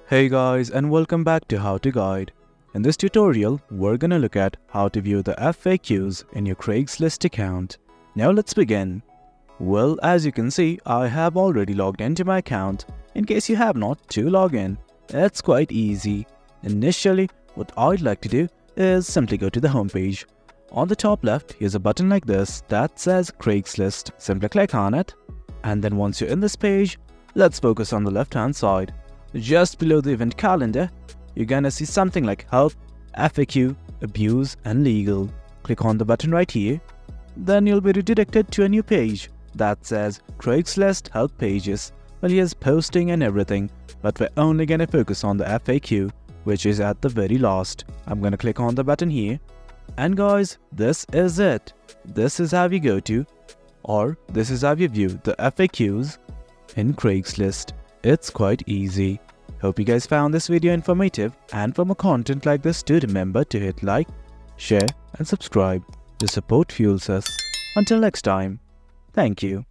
Hey guys, and welcome back to How to Guide. In this tutorial, we're gonna look at how to view the FAQs in your Craigslist account. Now let's begin. Well, as you can see, I have already logged into my account. In case you have not, to log in, it's quite easy. Initially, what I'd like to do is simply go to the homepage. On the top left, here's a button like this that says Craigslist. Simply click on it. And then once you're in this page, let's focus on the left hand side. Just below the event calendar, you're gonna see something like Help, FAQ, Abuse and Legal. Click on the button right here. Then you'll be redirected to a new page that says Craigslist Help Pages. Well, here's posting and everything, but we're only gonna focus on the FAQ, which is at the very last. I'm gonna click on the button here. And guys, this is it. This is how you go to, or this is how you view the FAQs in Craigslist. It's quite easy. Hope you guys found this video informative, and for more content like this, do remember to hit like, share and subscribe. The support fuels us. Until next time, thank you.